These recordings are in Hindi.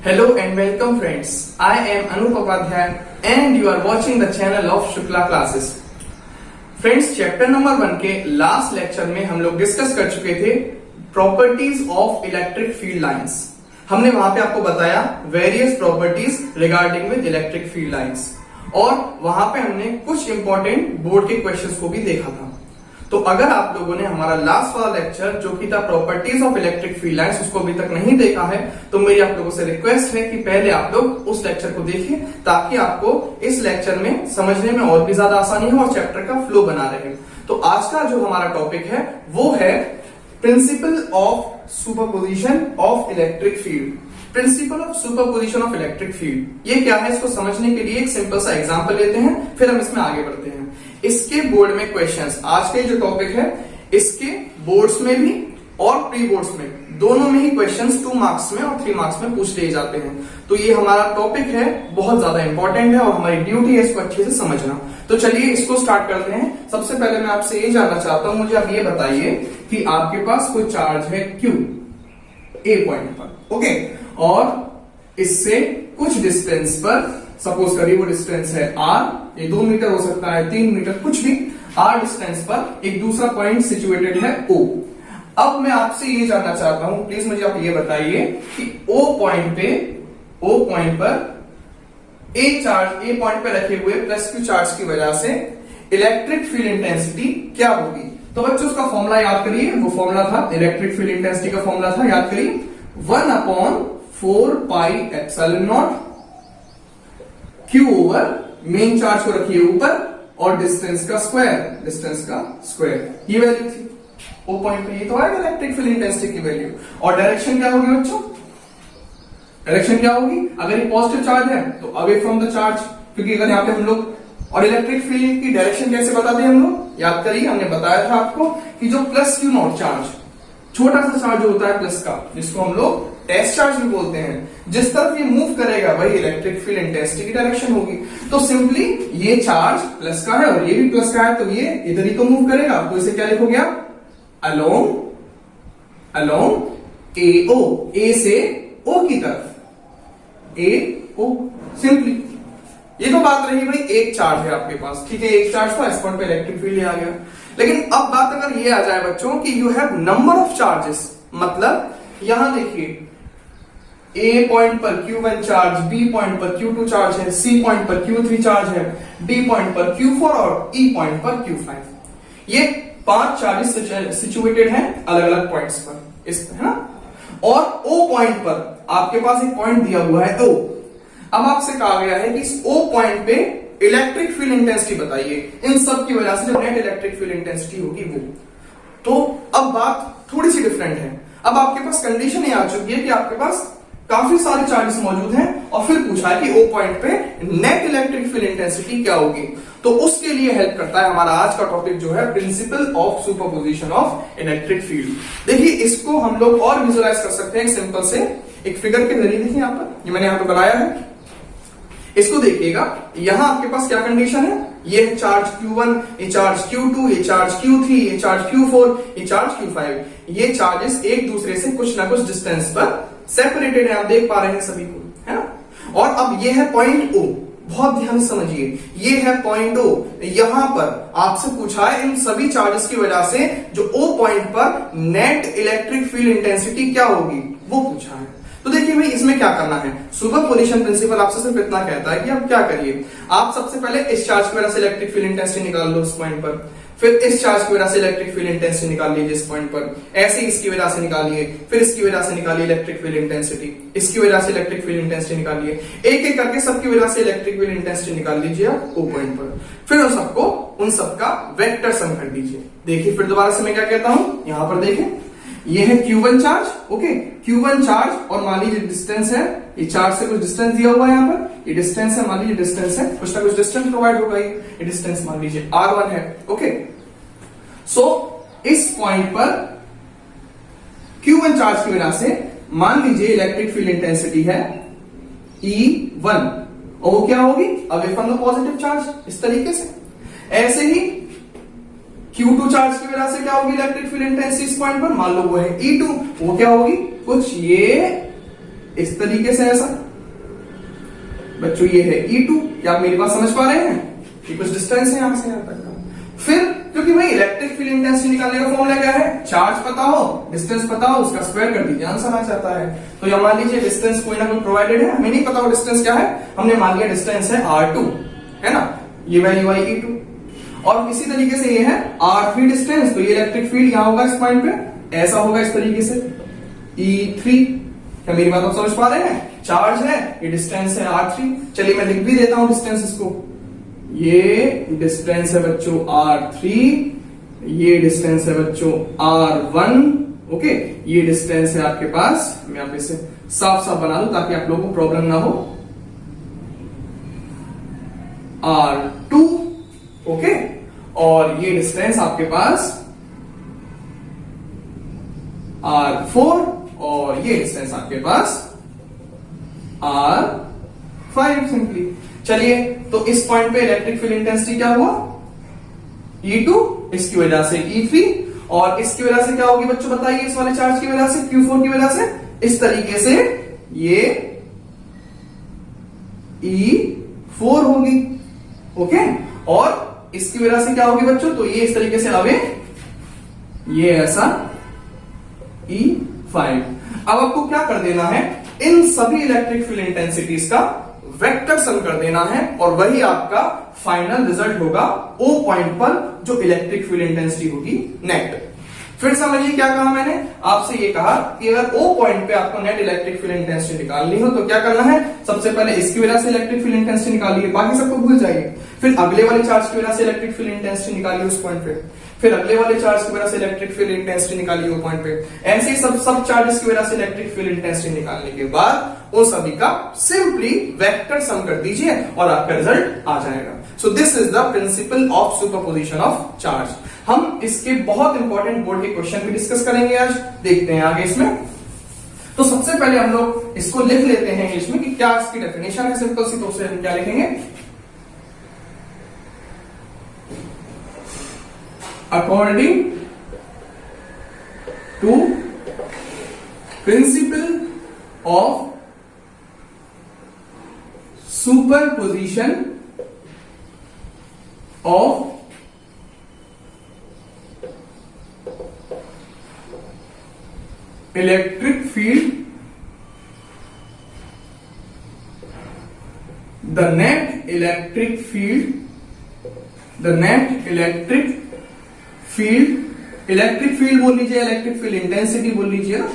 Hello and welcome friends. I am Anup Upadhyay and you are watching the channel of Shukla Classes. Friends chapter number 1 के लास्ट लेक्चर में हम लोग डिस्कस कर चुके थे properties of electric field lines. हमने वहां पे आपको बताया various properties regarding with electric field lines और वहां पे हमने कुछ इंपॉर्टेंट बोर्ड के क्वेश्चंस को भी देखा था। तो अगर आप लोगों ने हमारा लास्ट वाला लेक्चर जो कि था properties of electric field lines उसको अभी तक नहीं देखा है तो मेरी आप लोगों से रिक्वेस्ट है कि पहले आप लोग उस लेक्चर को देखिए ताकि आपको इस लेक्चर में समझने में और भी ज्यादा आसानी हो और चैप्टर का फ्लो बना रहे। तो आज का जो हमारा टॉपिक है वो है principle of superposition of electric field. Principle of superposition of electric field ये क्या है, इसको समझने के लिए एक सिंपल सा एग्जांपल लेते हैं, फिर हम इसमें आगे बढ़ते हैं। इसके बोर्ड में क्वेश्चंस, आज के जो टॉपिक है इसके बोर्ड्स में भी और प्री बोर्ड्स में दोनों में ही क्वेश्चंस 2 मार्क्स में और 3 मार्क्स में पूछ लिए जाते हैं। तो ये हमारा टॉपिक है, बहुत ज्यादा इंपॉर्टेंट है और हमारी ड्यूटी है इसको अच्छे से समझना। तो चलिए इसको स्टार्ट करते हैं। सबसे पहले मैं आपसे ये जानना चाहता हूं, मुझे आप ये बताइए कि आपके पास कोई चार्ज है Q A पॉइंट पर, ओके, और इससे कुछ डिस्टेंस पर, सपोज करिए वो डिस्टेंस है R, ये 2 मीटर हो सकता है, 3 मीटर, कुछ भी, R डिस्टेंस पर एक दूसरा पॉइंट सिचुएटेड है O। अब मैं आपसे ये जानना चाहता हूं, प्लीज मुझे आप ये बताइए कि O पॉइंट पर A पॉइंट पे रखे हुए प्लस Q चार्ज की वजह से इलेक्ट्रिक फील्ड इंटेंसिटी क्या होगी। तो बच्चों उसका फॉर्मूला याद करिए, वो फॉर्मूला था इलेक्ट्रिक फील्ड इंटेंसिटी का फॉर्मूला था, याद करिए 1/4 pi epsilon not Q over main charge को रखिए ऊपर और डिस्टेंस का स्क्वायर, ये वैल्यू थी O पॉइंट पे। ये तो आएगा इलेक्ट्रिक फील्ड इंटेंसिटी की वैल्यू। और डायरेक्शन क्या होगी बच्चों, डायरेक्शन क्या होगी, अगर ये पॉजिटिव चार्ज है तो अवे फ्रॉम द चार्ज, क्योंकि अगर यहाँ पे हम लोग, और इलेक्ट्रिक फील्ड की डायरेक्शन कैसे बताते हैं हम लोग, याद करिए हमने बताया था आपको कि जो प्लस Q नॉट चार्ज, छोटा सा चार्ज जो होता है प्लस का, जिसको हम लोग टेस्ट चार्ज भी बोलते हैं, जिस तरफ ये मूव करेगा वही इलेक्ट्रिक फील्ड इंटेंसिटी की डायरेक्शन होगी। तो सिंपली ये चार्ज प्लस का है और ये भी प्लस का है तो ये इधर ही तो मूव करेगा, तो इसे क्या लिखोगे आप, अलोंग AO, A से O की तरफ, AO, सिंपली। ये तो बात रही भाई एक चार्ज है आपके पास, ठीक है, एक चार्ज था, इस पॉइंट पे इलेक्ट्रिक फील्ड आ गया। लेकिन अब बात अगर ये आ जाए बच्चों कि you have number of charges, मतलब यहां देखिए A पॉइंट पर Q1 चार्ज, B पॉइंट पर Q2 चार्ज है, C पॉइंट पर Q3 चार्ज है, D पॉइंट पर Q4 और E पॉइंट पर Q5। ये 5 चार्जेस सिचुएटेड हैं अलग अलग पॉइंट्स पर, इस है ना। और O पॉइंट पर आपके पास एक पॉइंट दिया हुआ है O। अब आपसे कहा गया है कि इस O पॉइंट पे इलेक्ट्रिक फील्ड इंटेंसिटी बताइए, इन सब की वजह से जो नेट इलेक्ट्रिक फील्ड इंटेंसिटी होगी वो। तो अब बात थोड़ी सी डिफरेंट है। अब आपके पास कंडीशन ये आ चुकी है कि आपके पास काफी सारे चार्जेस मौजूद हैं और फिर पूछा है कि O पॉइंट पे नेट इलेक्ट्रिक फील्ड इंटेंसिटी क्या होगी। तो उसके लिए हेल्प करता है हमारा आज का टॉपिक जो है principle of superposition of electric field. देखिए इसको हम लोग और विजुअलाइज कर सकते हैं सिंपल से एक फिगर के जरिए। देखिए यहाँ पर, ये मैंने यहाँ पे बनाया है, इसको देखिएगा। यहां आपके पास क्या कंडीशन है, ये है चार्ज Q1, ये चार्ज Q2, ये चार्ज Q3, ये चार्ज Q4, ये चार्ज Q5। ये चार्जेस एक दूसरे से कुछ ना कुछ डिस्टेंस पर सेपरेटेड है, आप देख पा रहे हैं सभी को, है ना। और अब ये है पॉइंट O, बहुत ध्यान से समझिए, ये है पॉइंट O। यहां पर आपसे पूछा है इन सभी चार्जेस की वजह से जो O पॉइंट पर नेट इलेक्ट्रिक फील्ड इंटेंसिटी क्या होगी वो पूछा है। तो देखिए भाई इसमें क्या करना है, सुपरपोजिशन प्रिंसिपल आपसे सिर्फ इतना कहता है कि आप क्या करिए, आप सबसे पहले इस चार्ज की वजह से इलेक्ट्रिक फील्ड इंटेंसिटी निकाल लो इस पॉइंट पर, फिर इस चार्ज की वजह से इलेक्ट्रिक फील्ड इंटेंसिटी निकाल लीजिए इस पॉइंट पर, ऐसे इसकी वजह से निकालिए, फिर इसकी वजह से निकालिए इलेक्ट्रिक फील्ड इंटेंसिटी, इसकी वजह से इलेक्ट्रिक फील्ड इंटेंसिटी निकालिए, एक एक करके सबकी वजह से इलेक्ट्रिक फील्ड इंटेंसिटी निकाल लीजिए आप O पॉइंट पर, फिर उन सबका वेक्टर सम कर दीजिए। देखिए फिर दोबारा से मैं क्या कहता हूं, यहां पर देखें, ये है Q1 charge, okay, Q1 charge और मान लीजिए डिस्टेंस है, ये चार्ज से कुछ डिस्टेंस दिया हुआ है यहाँ पर, ये डिस्टेंस है, मान लीजिए डिस्टेंस है, कुछ ना कुछ डिस्टेंस प्रोवाइड होगा, ये डिस्टेंस मान लीजिए R1 है, ओके। सो इस पॉइंट पर Q1 चार्ज की वजह से मान लीजिए इलेक्ट्रिक फील्ड इंटेंसिटी है E1 और वो क्या होगी, away from the positive charge, इस तरीके से। ऐसे ही Q2 चार्ज की वजह से क्या होगी इलेक्ट्रिक फील्ड इंटेंसिटी इस पॉइंट पर, मान लो वो है E2, वो क्या होगी, कुछ ये इस तरीके से ऐसा। बच्चों ये है E2, क्या आप मेरी बात समझ पा रहे हैं? ये कुछ डिस्टेंस है यहां से यहां तक का। फिर क्योंकि भाई इलेक्ट्रिक फील्ड इंटेंसिटी निकालने का फॉर्मूला क्या है? चार्ज पता हो, डिस्टेंस पता हो, उसका स्क्वायर कर दीजिए, आंसर आ जाता है। तो या मान लीजिए डिस्टेंस कोई ना कोई प्रोवाइडेड है, हमें नहीं पता वो डिस्टेंस क्या है, हमने मान लिया डिस्टेंस है R2, है ना, ये वैल्यू आई E2। और इसी तरीके से ये है R3 डिस्टेंस, तो ये इलेक्ट्रिक फील्ड यहां होगा इस पॉइंट पे, ऐसा होगा इस तरीके से E3। क्या मेरी बात आप समझ पा रहे हैं? चार्ज है, ये डिस्टेंस है R3। चलिए मैं लिख भी देता हूं डिस्टेंस इसको, ये डिस्टेंस है बच्चों R3, ये डिस्टेंस है बच्चों R1, ओके, ये डिस्टेंस है आपके पास, मैं आप इसे साफ साफ बना दूं ताकि आप लोगों को प्रॉब्लम ना हो, R2, ओके, और ये डिस्टेंस आपके पास R4, और ये डिस्टेंस आपके पास R5 सिंपली। चलिए तो इस पॉइंट पे इलेक्ट्रिक फील्ड इंटेंसिटी क्या हुआ? E2, इसकी वजह से E3, और इसकी वजह से क्या होगी बच्चों बताइए, इस वाले चार्ज की वजह से, Q4 की वजह से, इस तरीके से ये E4 होगी, ओके, और इसकी वजह से क्या होगी बच्चों, तो ये इस तरीके से आवे, ये ऐसा E5। अब आपको क्या कर देना है, इन सभी इलेक्ट्रिक फील्ड इंटेंसिटीज का वेक्टर सम कर देना है, और वही आपका फाइनल रिजल्ट होगा O पॉइंट पर जो इलेक्ट्रिक फील्ड इंटेंसिटी होगी नेट। फिर समझिए क्या कहा मैंने आपसे, ये कहा कि अगर O पॉइंट पे आपको नेट इलेक्ट्रिक फील्ड इंटेंसिटी निकालनी हो तो क्या करना है, सबसे पहले इसकी वजह से इलेक्ट्रिक फील्ड इंटेंसिटी निकालिए, बाकी सबको भूल जाइए। फिर अगले वाले चार्ज की वजह से इलेक्ट्रिक फील्ड इंटेंसिटी निकालिए उस पॉइंट पे, फिर अगले वाले चार्ज की वजह से इलेक्ट्रिक फील्ड इंटेंसिटी निकालिए वो पॉइंट पे, ऐसे ही सब चार्जेस की वजह से इलेक्ट्रिक फील्ड इंटेंसिटी निकालने के बाद उन सभी का सिंपली वेक्टर सम कर दीजिए और आपका रिजल्ट आ जाएगा। So this is the principle of superposition of charge. हम इसके बहुत इंपॉर्टेंट बोर्ड के क्वेश्चन भी डिस्कस करेंगे आज, देखते हैं आगे इसमें। तो सबसे पहले हम लोग इसको लिख लेते हैं इंग्लिश में कि क्या इसकी डेफिनेशन है सिंपल सी, तो उसे हम क्या लिखेंगे, according to principle of superposition of electric field, the net electric field बोल लीजिए, इलेक्ट्रिक फील्ड इंटेंसिटी बोल लीजिए ना,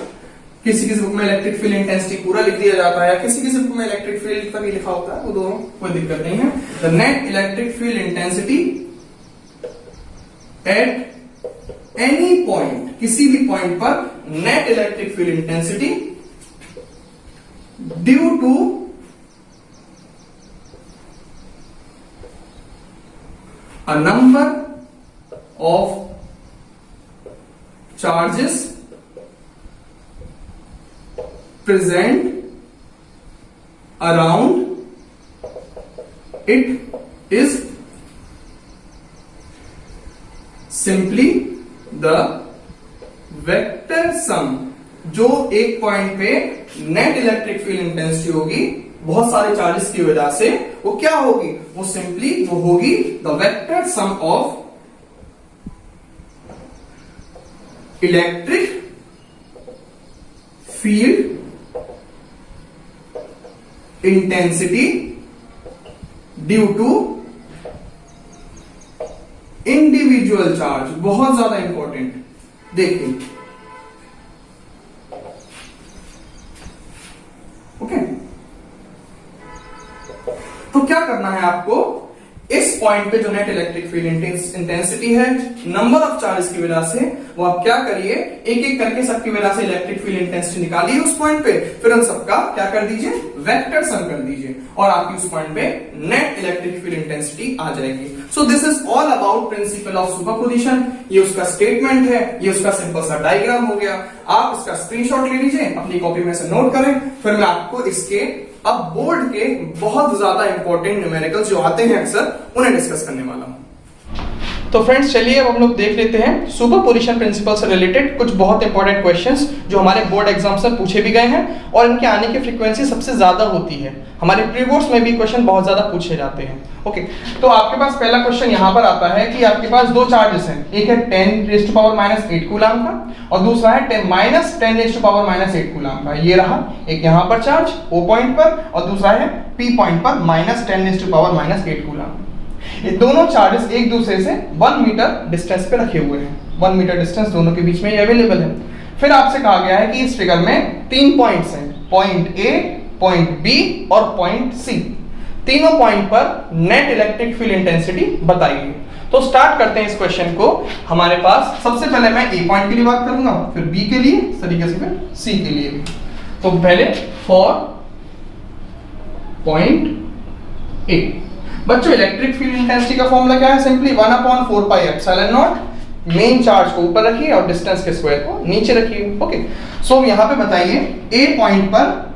किसी किसी बुक में इलेक्ट्रिक फील्ड इंटेंसिटी पूरा लिख दिया जाता है, किसी किसी बुक में इलेक्ट्रिक फील्ड तक ही लिखा होता है, वो दोनों कोई दिक्कत नहीं है। The net electric field intensity at any point, किसी भी पॉइंट पर net electric field intensity due to a number of charges present around it is simply the vector sum। जो एक पॉइंट पे नेट इलेक्ट्रिक फील्ड इंटेंसिटी होगी बहुत सारे चार्जेस की वजह से, वो क्या होगी, वो सिंपली वो होगी the vector sum of electric field intensity due to individual charge. बहुत ज्यादा इंपॉर्टेंट, देखिए ओके। तो क्या करना है आपको, इस पॉइंट पे जो नेट इलेक्ट्रिक फील्ड इंटेंसिटी है नंबर ऑफ चार्जेस की वजह से, वो आप क्या करिए, एक एक करके सबकी वजह से इलेक्ट्रिक फील्ड इंटेंसिटी निकालिए उस पॉइंट पे, फिर उन सबका क्या कर दीजिए, वेक्टर सम कर दीजिए, और आपकी उस पॉइंट पे नेट इलेक्ट्रिक फील्ड इंटेंसिटी आ जाएगी। So this is all about principle of superposition. ये उसका स्टेटमेंट है, ये उसका सिंपल सा डायग्राम हो गया। आप इसका स्क्रीनशॉट ले लीजिए, अपनी कॉपी में से नोट करें, फिर मैं आपको इसके अब बोर्ड के बहुत ज्यादा इंपॉर्टेंट न्यूमेरिकल्स जो आते हैं अक्सर, उन्हें डिस्कस करने वाला हूं। तो फ्रेंड्स चलिए अब हम लोग देख लेते हैं सुपरपोजिशन प्रिंसिपल से रिलेटेड कुछ बहुत इंपॉर्टेंट क्वेश्चंस जो हमारे बोर्ड एग्जाम्स में पूछे भी गए हैं और इनके आने की फ्रीक्वेंसी सबसे ज्यादा होती है। हमारे प्री बोर्ड्स में भी क्वेश्चन बहुत ज्यादा पूछे जाते हैं। ओके, तो आपके पास पहला क्वेश्चन यहाँ पर आता है कि आपके पास दो चार्जेस हैं, एक है 10⁻⁻8 कूलम का और दूसरा है 10⁻⁸ कूलम का। ये रहा एक यहाँ पर चार्ज O पॉइंट पर और दूसरा है P पॉइंट पर -10⁻⁸ कूलम। ये दोनों चार्जेस एक दूसरे से 1 मीटर डिस्टेंस पे रखे हुए हैं। 1 मीटर डिस्टेंस दोनों के बीच में अवेलेबल है। फिर आपसे कहा गया है कि इस फिगर में 3 पॉइंट्स हैं, पॉइंट A, पॉइंट B और पॉइंट C। तीनों पॉइंट पर नेट इलेक्ट्रिक फील्ड इंटेंसिटी बताइए। तो स्टार्ट करते हैं इस क्वेश्चन को। हमारे पास सबसे पहले मैं A पॉइंट के लिए बात करूंगा, फिर B के लिए, इस तरीके से फिर C के लिए भी। तो पहले फॉर पॉइंट A बच्चों, इलेक्ट्रिक फील्ड इंटेंसिटी का फॉर्मूला क्या है? सिंपली 1/4πε0। मेन चार्ज को ऊपर रखिए और डिस्टेंस के स्क्वायर को नीचे रखिए। ओके, सो यहां पे बताइए A पॉइंट पर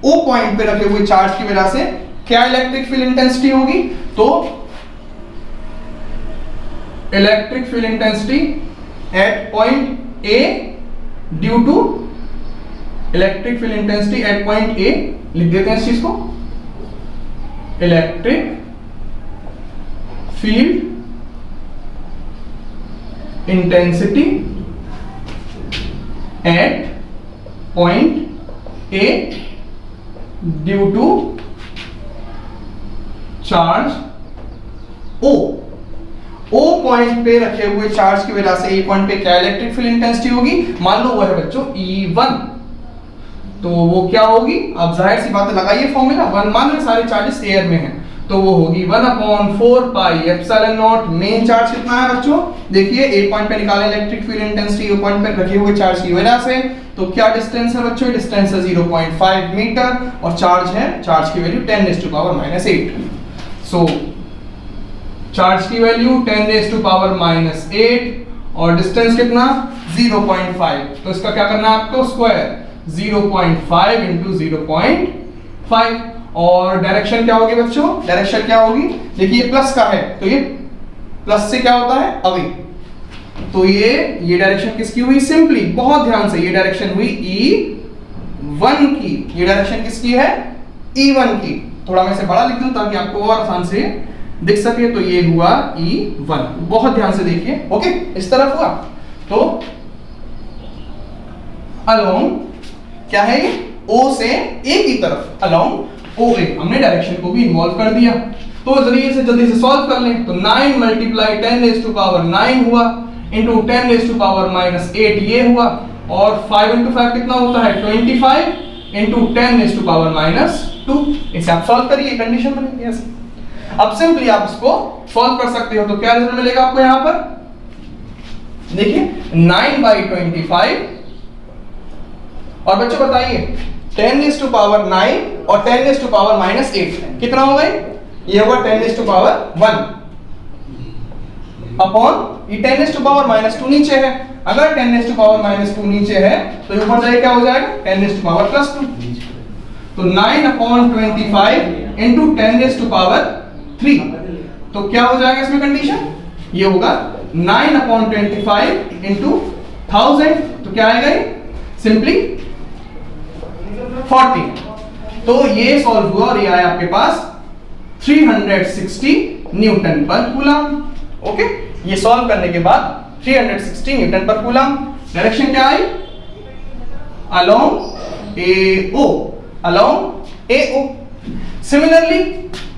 O पॉइंट पे रखे हुए चार्ज की वजह से क्या इलेक्ट्रिक फील्ड इंटेंसिटी होगी? तो electric field intensity at point A due to electric field intensity at point A, लिख देते हैं इस चीज को, electric field intensity at point A due to charge O। O point पे रखे हुए चार्ज की वजह से A पॉइंट पे क्या इलेक्ट्रिक फील्ड इंटेंसिटी होगी? मान लो वो है बच्चों E1, तो वो क्या होगी? आप जाहिर सी बात लगाइए फॉर्मूला। 1 मान लो सारे चार्जेस एयर में हैं, तो वो होगी 1/4πε0। मेन चार्ज कितना है बच्चों? देखिए A पॉइंट पे निकाले electric field intensity O point पे रखे हुए चार्ज की वजह से। तो क्या डिस्टेंस है बच्चों? डिस्टेंस है 0.5 मीटर और चार्ज है, चार्ज की वैल्यू 10⁻⁻8। सो चार्ज की वैल्यू 10⁻⁻8 और डिस्टेंस कितना? 0.5। तो इसका क्या करना है आपको? स्क्वायर 0.5 × 0.5। और डायरेक्शन क्या होगी बच्चों? डायरेक्शन क्या होगी? देखिए प्लस का है तो ये प्लस से क्या होता है? अवे। तो ये डायरेक्शन किसकी हुई? सिंपली बहुत ध्यान से, ये डायरेक्शन हुई E1 की। ये डायरेक्शन किसकी है? E1 की। थोड़ा मैं इसे बड़ा लिख दूं ताकि आपको और आसान से दिख सके। तो ये हुआ E1, बहुत ध्यान से देखिए। ओके, इस तरफ हुआ। तो अलोंग क्या है ये? O से A की तरफ, अलोंग OA। हमने डायरेक्शन को भी इन्वॉल्व कर दिया। तो जरिए से जल्दी से सॉल्व कर लें। तो 9 × 10⁻9 हुआ इंटू 10⁻⁻8 ये हुआ और 5 × 5 कितना होता है? 25 इंटू 10⁻²। इसे आप सॉल्व करिए, कंडीशन बनेगी ऐसे। अब सिंपली आप इसको सॉल्व कर सकते हो। तो क्या रिजल्ट मिलेगा आपको यहां पर? देखिए 9/25 और बच्चों बताइए 10⁻9 और 10⁻⁻8 कितना होगा? ये होगा 10⁻1 अपॉन ये 10⁻2 नीचे है। अगर 10⁻2 नीचे है तो ऊपर जाए क्या हो जाएगा? 10⁻+2। तो 9/25 इंटू 10⁻3। तो क्या हो जाएगा इसमें कंडीशन? ये होगा 9/25 इंटू 1000। तो क्या आएगा ये? सिंपली 40। तो ये सॉल्व हुआ और ये आया आपके पास 360 न्यूटन पर कूलम। ओके, ये सॉल्व करने के बाद 360 न्यूटन पर कूलम। डायरेक्शन क्या आई? Along AO, along AO। Similarly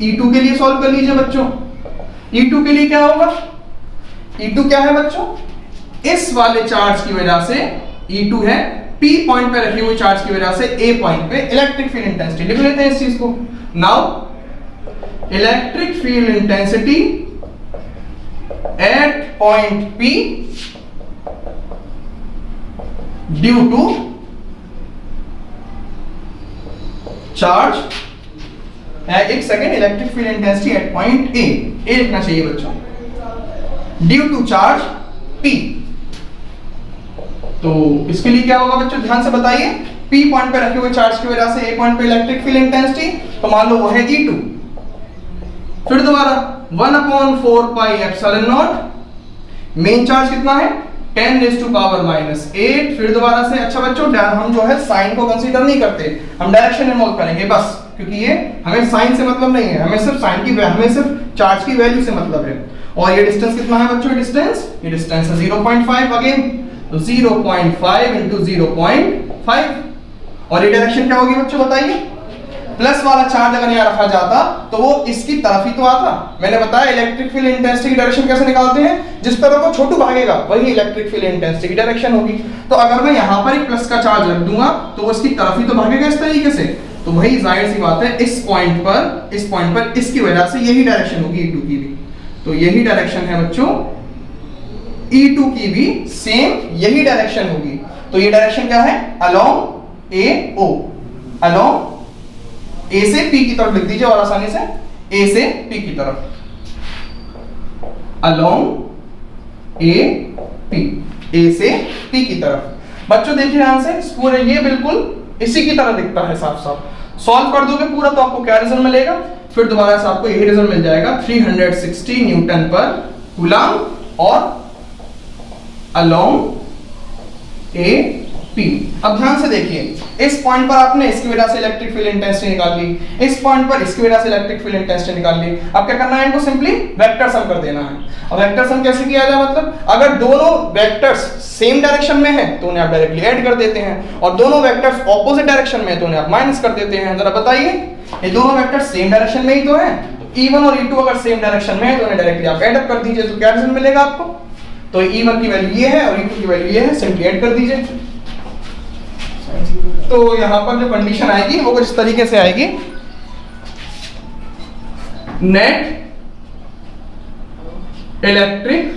E2 के लिए सॉल्व कर लीजिए बच्चों। E2 के लिए क्या होगा? E2 क्या है बच्चों? इस वाले चार्ज की वजह से E2 है P पॉइंट पे रखी हुई चार्ज की वजह से A पॉइंट पे इलेक्ट्रिक फील्ड इंटेंसिटी। लिख लेते हैं इस चीज को। Now electric field intensity at point P due to charge, एक second, electric field intensity at point A लिखना चाहिए बच्चों, ड्यू टू चार्ज P। तो इसके लिए क्या होगा बच्चों? ध्यान से बताइए। P पॉइंट पे रखे हुए चार्ज की वजह से A पॉइंट पे इलेक्ट्रिक फील्ड इंटेंसिटी, तो मान लो वो है E2। फिर दोबारा 1/4πε0 मेन चार्ज कितना है 10⁻⁻8। फिर दोबारा से, अच्छा बच्चों हम जो है साइन को कंसीडर नहीं करते, हम डायरेक्शन इन्वॉल्व करेंगे बस, क्योंकि ये हमें साइन से मतलब नहीं है, हमें सिर्फ साइन की, हमें सिर्फ चार्ज की वैल्यू से मतलब है। और ये डिस्टेंस कितना है बच्चों, ये डिस्टेंस है 0.5 अगेन, तो 0.5 इंटू 0.5। और ये डायरेक्शन क्या होगी बच्चों बताइए, प्लस वाला चार्ज अगर यहाँ रखा जाता तो वो इसकी तरफ ही तो आता। मैंने बताया इलेक्ट्रिक फील्ड इंटेंसिटी की डायरेक्शन कैसे निकालते हैं, जिस तरफ वो छोटू भागेगा वही इलेक्ट्रिक फील्ड इंटेंसिटी की डायरेक्शन होगी। तो अगर मैं यहाँ पर एक प्लस का चार्ज रख दूंगा तो वो इसकी तरफ ही तो भागेगा इस तरीके से, तो वही जाहिर सी बात है इस पॉइंट पर इसकी वजह से यही डायरेक्शन होगी E2 की भी। तो यही डायरेक्शन है बच्चों E2 की भी, सेम यही डायरेक्शन होगी। तो ये डायरेक्शन क्या है, अलोंग AO, अलोंग A से P की तरफ लिख दीजिए और आसानी से, A से P की तरफ, अलोंग A से P की तरफ। बच्चों देखिए ध्यान से, पूरे ये बिल्कुल इसी की तरह दिखता है साफ साफ। सॉल्व कर दोगे पूरा तो आपको क्या रिजल्ट मिलेगा, फिर दोबारा से आपको यही रिजल्ट मिल जाएगा 360 न्यूटन पर कूलम और अलोंग AP। अब ध्यान से देखिए, इस पॉइंट पर आपने इसकी वजह से इलेक्ट्रिक फील्ड इंटेंसिटी निकाल ली, इस पॉइंट पर इसकी वजह से इलेक्ट्रिक फील्ड इंटेंसिटी निकाल ली। अब क्या करना है, इनको सिंपली वेक्टर सम कर देना है। अब वेक्टर सम कैसे किया जाए, मतलब अगर दोनों वेक्टर्स सेम डायरेक्शन में हैं तो उन्हें आप डायरेक्टली ऐड कर देते हैं, और दोनों वेक्टर्स ऑपोजिट डायरेक्शन में है तो उन्हें आप माइनस कर देते हैं। जरा बताइए, ये दोनों वेक्टर्स सेम डायरेक्शन में ही तो है, E1 और E2 अगर सेम डायरेक्शन में है तो उन्हें डायरेक्टली आप ऐड अप कर दीजिए, तो क्या रिजल्ट मिलेगा आपको। तो E1 की वैल्यू ये है और E2 की वैल्यू ये है, सिंपली ऐड कर दीजिए। तो यहां पर जो कंडीशन आएगी वो कुछ इस तरीके से आएगी, net electric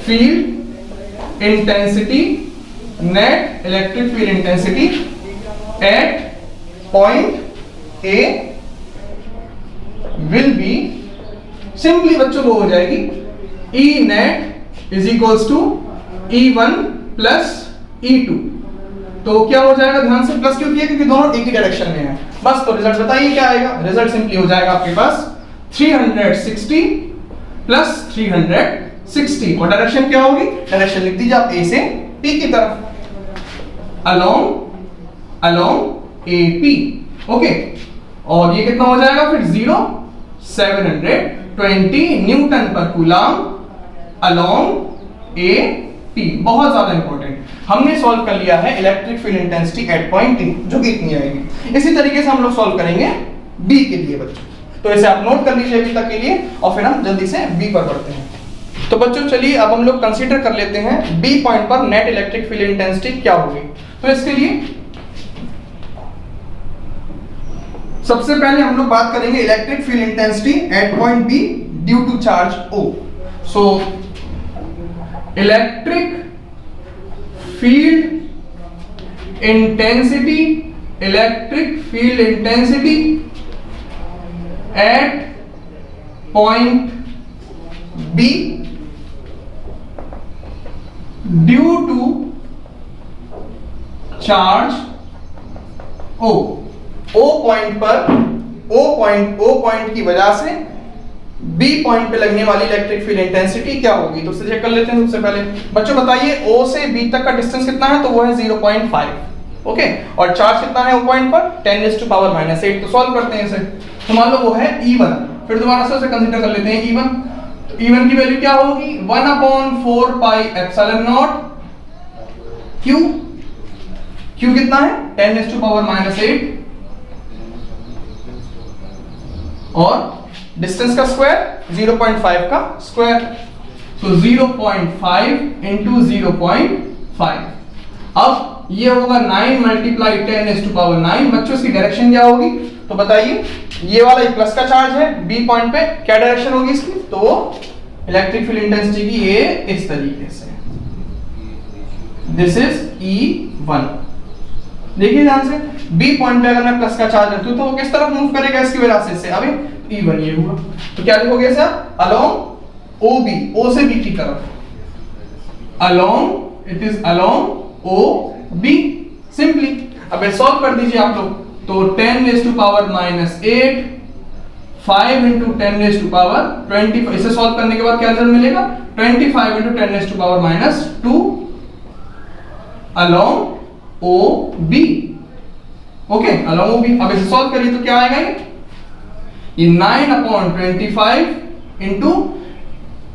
field intensity, net electric field intensity at point A will be, simply बच्चों वो हो जाएगी E net is equals to E1 plus E2। तो क्या हो जाएगा, ध्यान से प्लस क्यों किया, क्योंकि दोनों एक ही डायरेक्शन में है बस। तो रिजल्ट बताइए क्या आएगा, रिजल्ट सिंपली हो जाएगा आपके पास 360 प्लस 360, और डायरेक्शन क्या होगी, डायरेक्शन लिख दीजिए आप A से P की तरफ, अलोंग AP। ओके, और ये कितना हो जाएगा फिर 720 न्यूटन पर कूलम अलोंग AP। बहुत ज्यादा इंपॉर्टेंट, हमने सॉल्व कर लिया है electric field intensity at point D, जो कि इतनी आएगी। इसी तरीके से हम लोग सॉल्व करेंगे B के लिए बच्चों, तो इसे आप नोट कर लीजिए अभी तक के लिए, और फिर हम जल्दी से B पर बढ़ते हैं। तो बच्चों चलिए अब हम लोग कंसीडर कर लेते हैं B पॉइंट पर नेट इलेक्ट्रिक फील्ड इंटेंसिटी क्या होगी। तो इसके लिए सबसे पहले हम लोग बात करेंगे electric field intensity at point B due to charge O। So electric field intensity, electric field intensity at point B due to charge O। O point की वजह से B पॉइंट पे लगने वाली इलेक्ट्रिक फील्ड इंटेंसिटी क्या होगी, तो चेक कर लेते हैं। सबसे पहले बच्चों बताइए O से B तक का डिस्टेंस कितना है, तो वो है 0.5। ओके, और चार्ज कितना है O पॉइंट पर 10⁻⁻8। तो सॉल्व करते हैं इसे, तो मान लो वो है E1, फिर दोबारा से उसे कंसीडर कर लेते हैं E1। तो E1 की वैल्यू क्या होगी, 1/4πε0 Q कितना है 10⁻⁻8, और डिस्टेंस का स्क्वायर 0.5 का स्क्वायर, तो 0.5 इंटू 0.5। अब ये होगा 9 मल्टीप्लाई 10⁻⁹। बच्चों इसकी डायरेक्शन क्या होगी, तो बताइए, ये वाला एक प्लस का चार्ज है B पॉइंट पे, क्या डायरेक्शन होगी इसकी, तो इलेक्ट्रिक फील्ड इंटेंसिटी की ये इस तरीके से, दिस इज E1। देखिए ध्यान से, B पॉइंट पे अगर मैं प्लस का चार्ज रखूं तो वो किस तरफ मूव करेगा इसकी वजह से, इससे अभी E1 ये हुआ, तो क्या लिखोगे सर, अलोंग OB, O से B की तरफ, along, it is along OB, simply. अब सॉल्व कर दीजिए आप लोग, तो 10⁻⁸ 5 इंटू 10 रेज टू पावर 25। इसे सॉल्व करने के बाद क्या रिजल्ट मिलेगा? 25 into 10 raise to power -2 along O B. Okay, along O B. अब इसे सॉल्व करिए तो क्या आएगा? ये 9/25 इंटू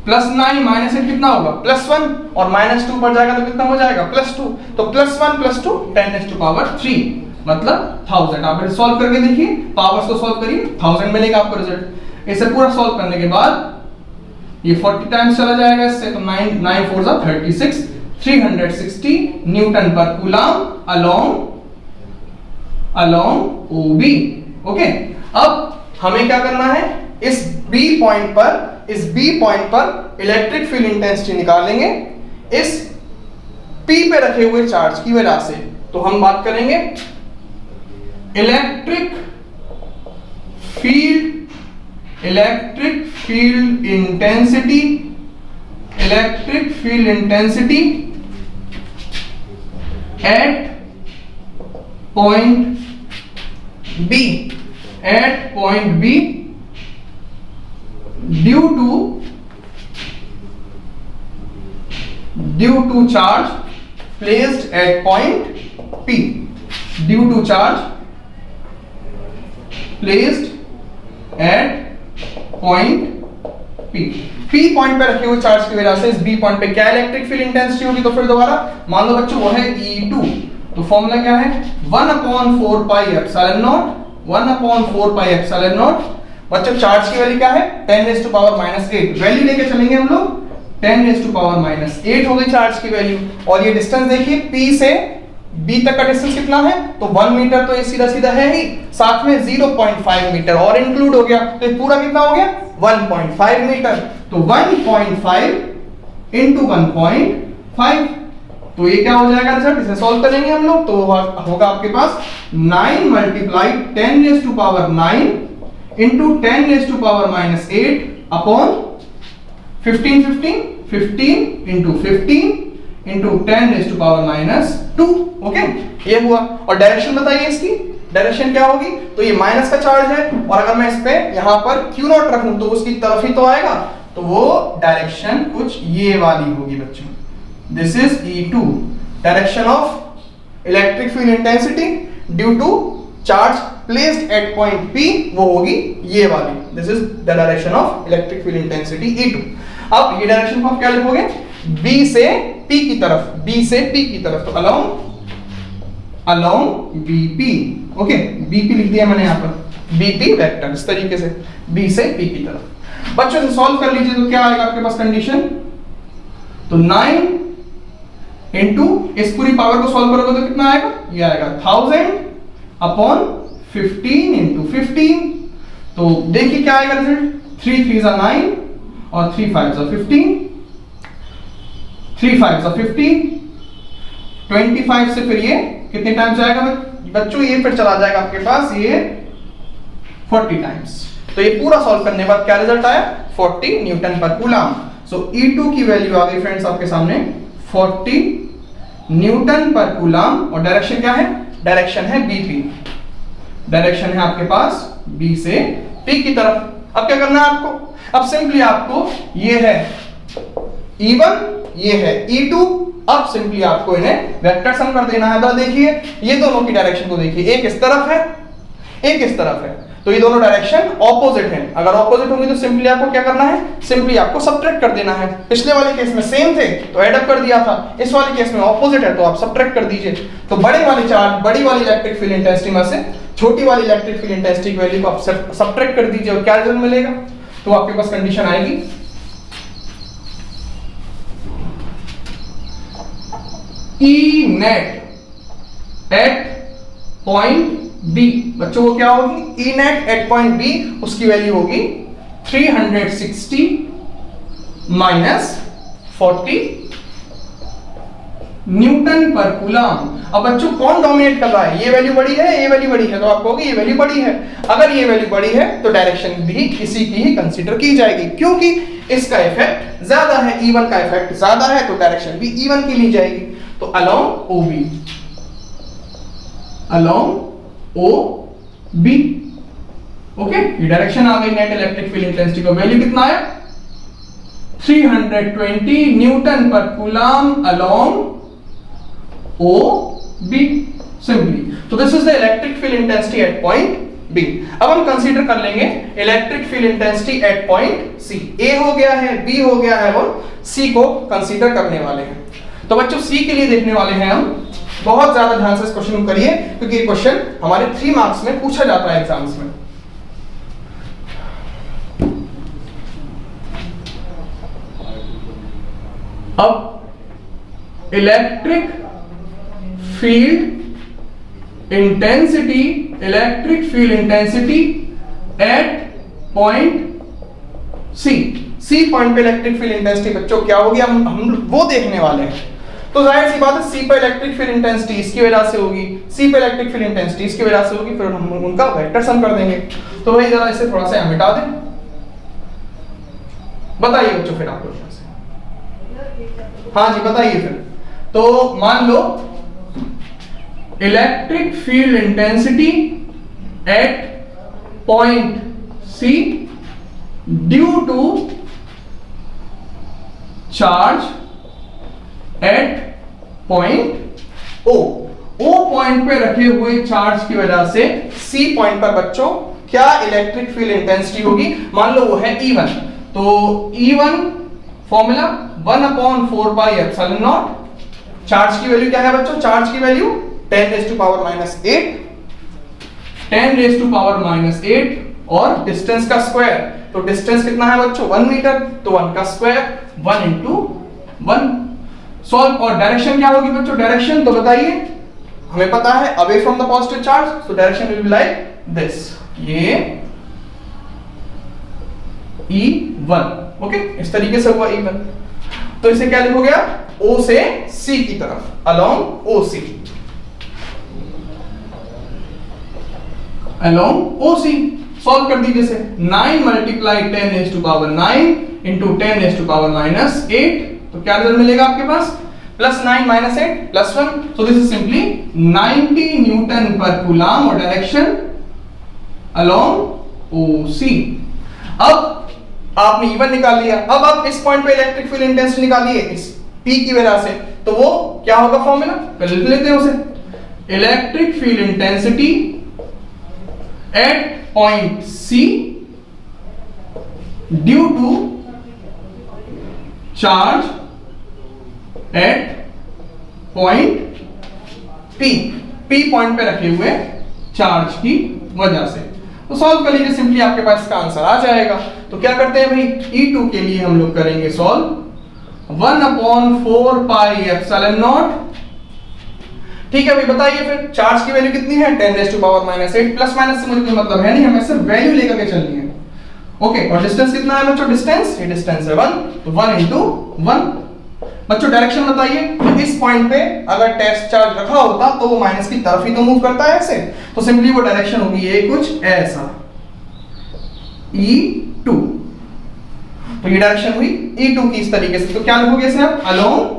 +9 -8 कितना होगा? +1, और -2 पर जाएगा तो कितना हो जाएगा? +2। तो +1 +2 10 रेज टू पावर 3 मतलब 1000। आप इसे सॉल्व करके देखिए, पावर्स को सॉल्व करिए, 1000 मिलेगा आपको रिजल्ट। इसे पूरा सॉल्व करने के बाद ये 40 टाइम्स चला जाएगा इससे, तो 9 4 जा 36, 360 न्यूटन पर कूलम अलोंग OB। ओके, अब हमें क्या करना है? इस B पॉइंट पर इलेक्ट्रिक फील्ड इंटेंसिटी निकालेंगे इस P पे रखे हुए चार्ज की वजह से। तो हम बात करेंगे electric field intensity at point B due to charge placed at point P, due to charge placed at point P point पे रखे हुए चार्ज की वजह से इस B पॉइंट पे क्या इलेक्ट्रिक फील्ड इंटेंसिटी होगी? तो फिर दोबारा मान लो बच्चों, वो है E2। तो फॉर्मूला क्या है? 1/4 pi epsilon not, 1/4 pi epsilon not. बच्चों चार्ज की वैल्यू क्या है? 10 रेज़ टू पावर -8। वैल्यू लेके चलेंगे हम लोग, 10 रेज़ टू पावर -8 हो गई चार्ज की वैल्यू। और ये डिस्टेंस देखिए, P से B तक का डिस्टेंस कितना है? तो 1 मीटर, तो ये सीधा सीधा है ही, साथ में 0.5 मीटर और इंक्लूड हो गया, तो ये पूरा कितना हो गया? 1.5 मीटर। तो 1.5 इंटू 1.5, तो ये क्या हो जाएगा रिजल्ट? इसे सॉल्व करेंगे हम लोग, तो होगा आपके पास 9 × 10 raise to power 9 into 10 raise to power -8 upon 15 into 15 into 10 raise to power -2। Okay, ये हुआ। और डायरेक्शन बताइए इसकी, डायरेक्शन क्या होगी? तो ये माइनस का चार्ज है, और अगर मैं इस पे यहां पर Q0 रखूं तो उसकी तरफ ही तो आएगा, तो वो डायरेक्शन कुछ ये वाली होगी बच्चों। This is E2, direction of electric field intensity due to charge placed at point P, वो होगी ये वाली। This is the direction of electric field intensity E2। अब ये डायरेक्शन को आप क्या लिखोगे? B से P की तरफ, तो अलोंग BP। ओके, BP लिख दिया मैंने यहां पर, BP वेक्टर, इस तरीके से B से P की तरफ। बच्चों से सॉल्व कर लीजिए तो क्या आएगा आपके पास कंडीशन? तो 9 इंटू इस पूरी पावर को सॉल्व करोगे तो कितना आएगा? ये आएगा 1000 अपॉन 15 इंटू 15। तो देखिए क्या आएगा रिजल्ट? 3 3 जा 9 और 3 5 जा 15, 3 5 जा 15, 25 से फिर ये कितने टाइम्स जाएगा बच्चों? ये फिर चला जाएगा आपके पास ये 40 टाइम्स। तो ये पूरा सॉल्व करने के बाद क्या रिजल्ट आया? 40 न्यूटन पर कूलम। सो E2 की वैल्यू आ गई फ्रेंड्स आपके सामने 40 न्यूटन पर कूलम। और डायरेक्शन क्या है? डायरेक्शन है BP, डायरेक्शन है आपके पास B से P की तरफ। अब क्या करना है आपको? अब सिंपली आपको ये है E1, ये है E2, अब सिंपली आपको इन्हें वेक्टर सम कर देना है। तो देखिए ये दोनों की डायरेक्शन को देखिए, एक इस तरफ है, एक इस तरफ है, तो ये दोनों डायरेक्शन ऑपोजिट हैं। अगर ऑपोजिट होंगी तो सिंपली आपको क्या करना है? सिंपली आपको सब्ट्रैक्ट कर देना है। पिछले वाले केस में सेम थे तो ऐड अप कर दिया था, इस वाले केस में ऑपोजिट है तो आप सब्ट्रैक्ट कर दीजिए। तो बड़े वाले चार्ज, बड़ी वाली इलेक्ट्रिक फील्ड इंटेंसिटी में से छोटी वाली इलेक्ट्रिक फील्ड इंटेंसिटी की वैल्यू को आप सब्ट्रैक्ट कर दीजिए और क्या रिजल्ट मिलेगा? तो आपके पास कंडीशन आएगी E net at point B। बच्चों वो क्या होगी? E net at point B, उसकी वैल्यू होगी 360 माइनस 40 न्यूटन पर कूलम। अब बच्चों कौन डोमिनेट कर रहा है? ये वैल्यू बड़ी है, ये वैल्यू बड़ी है, तो आपको होगी ये वैल्यू बड़ी है। अगर ये वैल्यू बड़ी है तो डायरेक्शन भी इसी की ही कंसीडर की जाएगी, क्योंकि इसका इफेक्ट ज्यादा है, E1 का इफेक्ट ज्यादा है, तो डायरेक्शन भी E1 की ली जाएगी। तो along OB, along OB। Okay, ये डायरेक्शन आ गई। नेट इलेक्ट्रिक फील्ड इंटेंसिटी का वैल्यू कितना आया 320 न्यूटन पर coulomb along O B simply. तो this is the electric field intensity at point B. अब हम कंसीडर कर लेंगे electric field intensity at point C. ए हो गया है, बी हो गया है और सी को कंसीडर करने वाले हैं। तो बच्चों सी के लिए देखने वाले हैं हम। बहुत ज्यादा ध्यान से इस क्वेश्चन को करिए क्योंकि ये क्वेश्चन हमारे 3 मार्क्स में पूछा जाता है एग्जाम्स में। अब electric field intensity at point C. C point पे इलेक्ट्रिक फील्ड इंटेंसिटी बच्चों क्या होगी हम वो देखने वाले हैं। तो जाहिर सी बात है सी पे इलेक्ट्रिक फील्ड इंटेंसिटी इसकी वजह से होगी, सी पे इलेक्ट्रिक फील्ड इंटेंसिटी इसकी वजह से होगी, फिर हम उनका वेक्टर सम कर देंगे। तो भाई जरा इसे थोड़ा सा मिटा दें। बताइए बच्चों फिर आप क्वेश्चन से। हाँ जी बताइए फिर। तो मान लो electric field intensity at point C due to charge at point O. O point पे रखे हुए चार्ज की वजह से सी पॉइंट पर बच्चों क्या इलेक्ट्रिक फील्ड इंटेंसिटी होगी। मान लो वो है E1। तो E1 formula 1/4 pi epsilon not. Charge की वैल्यू क्या है बच्चों, चार्ज की value 10 raised to power minus 8 और डिस्टेंस का स्क्वायर। तो डिस्टेंस कितना है बच्चों 1 मीटर, तो 1 का स्क्वायर 1 into 1। सॉल्व। और डायरेक्शन क्या होगी बच्चों, डायरेक्शन तो बताइए, हमें पता है away from the positive charge, तो direction will be like this, ये E1। ओके, इस तरीके से हुआ E1। तो इसे क्या लिखोगे आप, O से C की तरफ, along OC, along OC। Solve कर दीजिए इसे। 9 multiply 10 raised to power 9 into 10 raised to power minus 8। तो क्या रिजल्ट मिलेगा आपके पास, +9 - 8 +1। So this is simply 90 Newton पर कूलम और डायरेक्शन अलोंग OC। अब आपने E1 निकाल लिया। अब आप इस पॉइंट पे इलेक्ट्रिक फील्ड इंटेंसिटी निकालिए इस P की वजह से, तो वो क्या होगा फॉर्मूला, पहले लिख लेते हैं उसे। Electric field intensity at point C due to charge at point P। P point पे रखे हुए चार्ज की वजह से। तो सॉल्व कर लीजिए, सिंपली आपके पास इसका आंसर आ जाएगा। तो क्या करते हैं भाई, E2 के लिए हम लोग करेंगे सॉल्व 1/4 पाई एप्सिलॉन नॉट। ठीक है भाई, बताइए फिर चार्ज की वैल्यू कितनी है 10 raised to power minus 8। Plus minus से मुझे कोई मतलब है नहीं, हमें सिर्फ वैल्यू लेकर के चलनी है। ओके, और डिस्टेंस कितना है बच्चों, डिस्टेंस, ये डिस्टेंस है 1, तो 1 into 1। बच्चों डायरेक्शन बताइए, तो इस पॉइंट पे अगर टेस्ट चार्ज रखा होता तो वो माइनस की तरफ ही तो मूव करता है ऐसे, तो सिंपली वो डायरेक्शन होगी ये कुछ ऐसा, E2। तो ये डायरेक्शन हुई E2 की इस तरीके से। तो क्या लिखोगे इसे आप, अलोंग,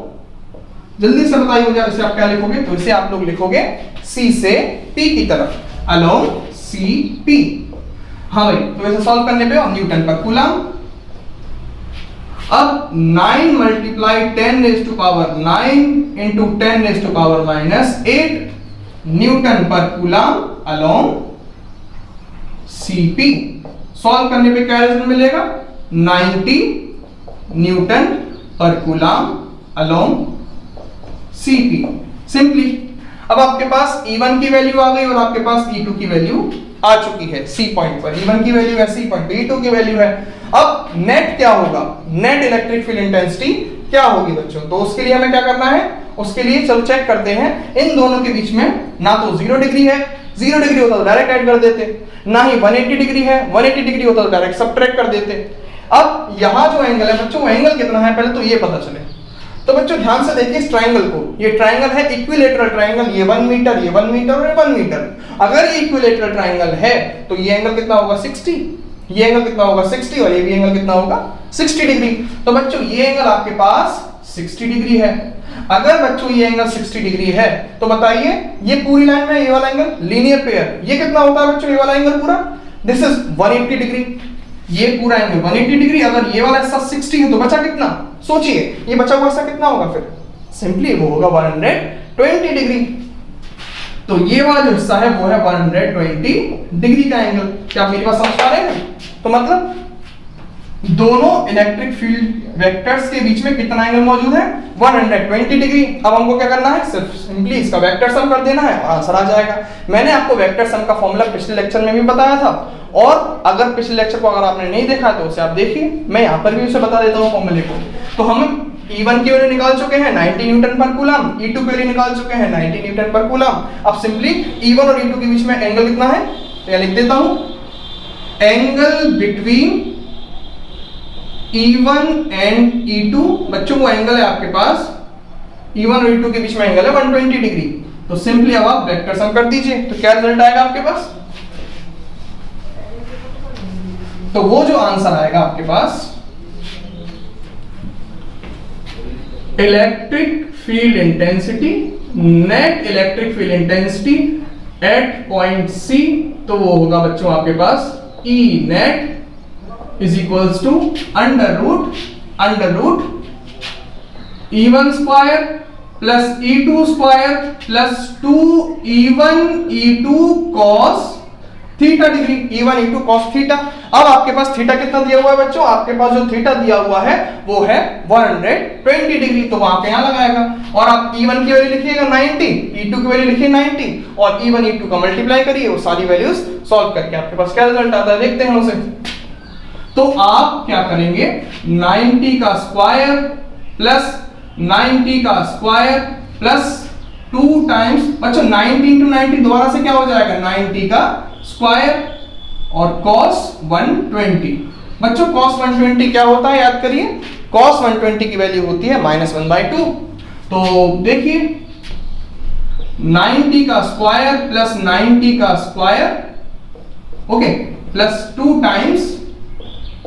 जल्दी से बताइए मुझे इसे आप क्या लिखोगे। तो इसे आप लोग लिखोगे C से P की तरफ, अलोंग CP। हाँ भाई, तो इसे सॉल्व करने पे न्यूटन पर कूलम। अब 9 multiply 10 raised to power 9 into 10 raised to power minus 8 Newton पर कूलम अलोंग CP। सॉल्व करने पे क्या रिजल्ट मिलेगा, 90 न्यूटन पर कूलम अलोंग CP। सिंपली अब आपके पास E1 की वैल्यू आ गई और आपके पास E2 की वैल्यू आ चुकी है। C पॉइंट पर E1 की वैल्यू है, C पॉइंट पे E2 की वैल्यू है। अब नेट क्या होगा, नेट इलेक्ट्रिक फील्ड इंटेंसिटी क्या होगी बच्चों। तो उसके लिए हमें क्या करना है, उसके लिए चलो चेक करते हैं। इन दोनों के बीच में ना तो 0 डिग्री है, 0 डिग्री होता तो डायरेक्ट ऐड कर देते, ना ही 180 डिग्री है, 180 डिग्री होता तो डायरेक्ट सबट्रैक्ट कर देते। अब यहां जो एंगल है बच्चों, वो एंगल कितना है पहले तो ये पता चले। तो बच्चों ध्यान से देखिए इस ट्रायंगल को, ये ट्रायंगल है इक्विलेटरल ट्रायंगल, ये 1 मीटर, ये 1 मीटर और ये 1 मीटर। अगर ये इक्विलेटरल ट्रायंगल है तो ये एंगल कितना होगा 60, ये एंगल कितना होगा 60 और ये भी एंगल कितना होगा 60 डिग्री। तो बच्चों ये एंगल आपके पास 60 डिग्री है। अगर बच्चों ये एंगल 60 डिग्री है तो बताइए ये पूरी लाइन में ये वाला एंगल लीनियर पेयर, ये कितना होता है बच्चों, ये वाला एंगल पूरा दिस इज 180 डिग्री, ये पूरा एंगल 180 डिग्री। अगर ये वाला हिस्सा 60 है तो बचा कितना, सोचिए ये बचा हुआ हिस्सा कितना होगा, फिर सिंपली वो होगा 120 डिग्री। तो ये वाला जो हिस्सा है वो है 120 डिग्री का एंगल। क्या आप मेरी बात समझ पा रहे हैं? तो मतलब दोनों इलेक्ट्रिक फील्ड वेक्टर्स के बीच में कितना एंगल मौजूद है, 120 डिग्री। अब हमको क्या करना है, सिर्फ सिंपली इसका वेक्टर सम कर देना है और आंसर आ जाएगा। मैंने आपको वेक्टर सम का फॉर्मूला पिछले लेक्चर में भी बताया था, और अगर पिछले लेक्चर को अगर आपने नहीं देखा तो उसे आप देखिए, मैं यहाँ पर भी उसे बता देता हूँ फॉर्मूले को। तो हम E1 के वैल्यू निकाल चुके हैं 90 न्यूटन पर कूलम, E2 के वैल्यू निकाल चुके हैं 90 न्यूटन पर कूलम। अब सिंपली E1 और E2 के बीच में एंगल कितना है, तो यह लिख देता हूं, angle between E1 and E2। बच्चों वो एंगल है आपके पास, E1 और E2 के बीच में एंगल है 120 डिग्री। तो सिंपली अब आप वेक्टर सम कर दीजिए, तो क्या रिजल्ट आएगा आपके पास, तो वो जो आंसर आएगा आपके पास, electric field intensity, net electric field intensity at point C, तो वो होगा बच्चों आपके पास E net is equals to under root E1 square plus E2 square plus 2E1 E2 cos theta degree, E1 E2 cos theta. अब आपके पास थीटा कितना दिया हुआ है बच्चों, आपके पास जो थीटा दिया हुआ है वो है 120 डिग्री, तो वहां पे यहां लगाएगा। और आप E1 की वैल्यू लिखिएगा 90, E2 की वैल्यू लिखिए 90, और E1 E2 का मल्टीप्लाई करिए, वो सारी वैल्यूज सॉल्व करके आपके पास क्या रिजल्ट आता है देखते हैं उसे। तो आप क्या करेंगे, 90 का स्क्वायर प्लस 90 का स्क्वायर प्लस 2 टाइम्स, बच्चों 90 इंटू 90 दोबारा से क्या हो जाएगा, 90 का स्क्वायर और cos 120। बच्चों cos 120 क्या होता है याद करिए, cos 120 की वैल्यू होती है -1/2। तो देखिए 90 का स्क्वायर प्लस 90 का square, okay, plus 2 times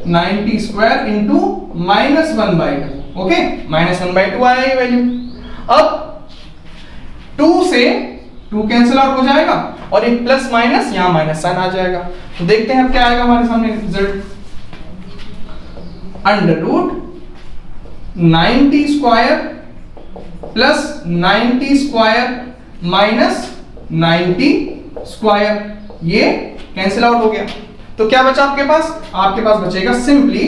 90 square into -1/2, okay, -1/2 आया ये वैल्यू। अब 2 से 2 कैंसिल आउट हो जाएगा, और एक प्लस माइनस यहां माइनस साइन आ जाएगा। तो देखते हैं अब क्या आएगा हमारे सामने result, under root 90 square plus 90 square minus 90 square, ये कैंसिल आउट हो गया। तो क्या बचा आपके पास बचेगा सिंपली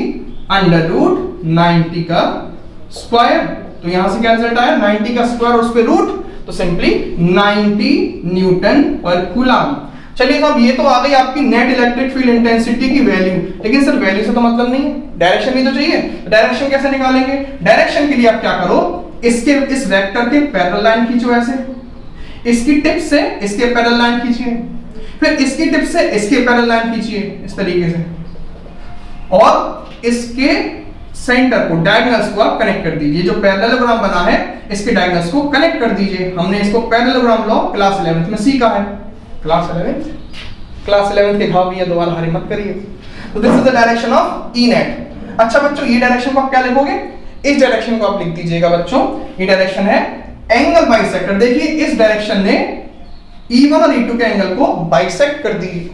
अंडर रूट 90 का स्क्वायर। तो यहां से क्या रिजल्ट आया, 90 का स्क्वायर और उस पे रूट, तो सिंपली 90 न्यूटन पर कूलम। चलिए साहब, ये तो आ गई आपकी नेट इलेक्ट्रिक फील्ड इंटेंसिटी की वैल्यू, लेकिन सर वैल्यू से तो मतलब नहीं है, डायरेक्शन भी तो चाहिए। डायरेक्शन कैसे निकालेंगे, डायरेक्शन के लिए आप क्या करो, इसके इस वेक्टर के पैरेलल लाइन खींचो ऐसे, इसकी टिप से इसके पैरेलल लाइन खींचिए, फिर इसकी टिप से इसके पैरेलल लाइन खींचिए इस तरीके से, और इसके सेंटर को, डायगोनल्स को आप कनेक्ट कर दीजिए। जो पैरेललोग्राम बना है इसके डायगोनल्स को कनेक्ट कर दीजिए। हमने इसको पैरेललोग्राम लॉ क्लास 11th में सीखा है, क्लास 11th के घाव भी है, दोबारा हरी मत करिए। तो this is the direction of E net. अच्छा बच्चों, ये डायरेक्शन को आप क्या लिखोगे, इस डायरेक्शन को आप लिख दीजिएगा बच्चों, ये डायरेक्शन है एंगल बाइसेक्टर। देखिए इस डायरेक्शन ने E1 और E2 के एंगल को बाइसेक्ट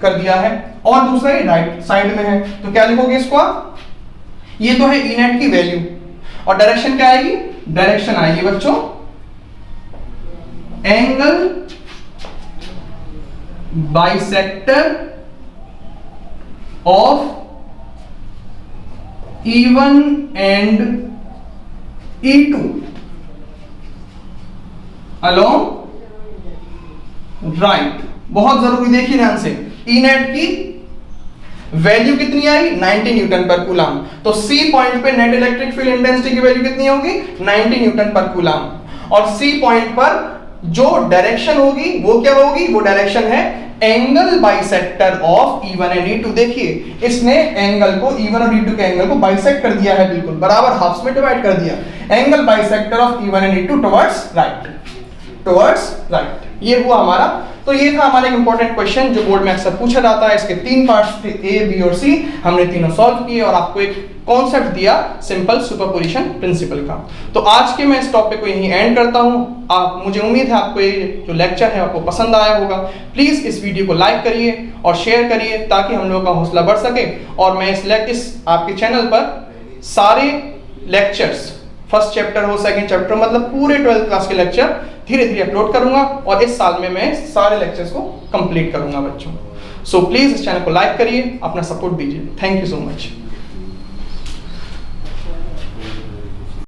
कर दिया है, और दूसरा ये राइट साइड में है, तो क्या लिखोगे इसको आप, ये तो है E नेट की वैल्यू, और डायरेक्शन क्या आएगी, डायरेक्शन आएगी बच्चों angle bisector of E1 and E2 along right. बहुत जरूरी, देखिए ध्यान से, E नेट की वैल्यू कितनी आई, 90 न्यूटन पर कूलम। तो C पॉइंट पे नेट इलेक्ट्रिक फील्ड इंटेंसिटी की वैल्यू कितनी होगी, 90 न्यूटन पर कूलम, और C पॉइंट पर जो डायरेक्शन होगी वो क्या होगी, वो डायरेक्शन है angle bisector of E1 and E2। देखिए इसने एंगल को, E1 और E2 के एंगल को बाइसेक्ट कर दिया है, बिल्कुल बराबर हाफ्स में डिवाइड कर दिया, angle bisector of E1 and E2 towards right. Towards right. ये हुआ हमारा, तो ये था हमारा एक इंपॉर्टेंट क्वेश्चन जो बोर्ड में अक्सर पूछा जाता है। इसके 3 पार्ट्स थे, ए, बी और सी। हमने तीनों सॉल्व किए और आपको एक कॉन्सेप्ट दिया सिंपल सुपरपोजिशन प्रिंसिपल का। तो आज के मैं इस टॉपिक को यहीं एंड करता हूं। मुझे उम्मीद है आपको ये जो लेक्चर है आपको पसंद आया होगा। प्लीज इस वीडियो को लाइक करिए और शेयर करिए ताकि हम लोगों का हौसला बढ़ सके और मैं इस आपके चैनल पर सारे लेक्चर्स, फर्स्ट चैप्टर हो, सेकंड चैप्टर, मतलब पूरे 12th क्लास के लेक्चर धीरे धीरे अपलोड करूंगा और इस साल में मैं सारे लेक्चर्स को कंप्लीट करूंगा बच्चों। सो प्लीज इस चैनल को लाइक करिए, अपना सपोर्ट दीजिए। Thank you so much.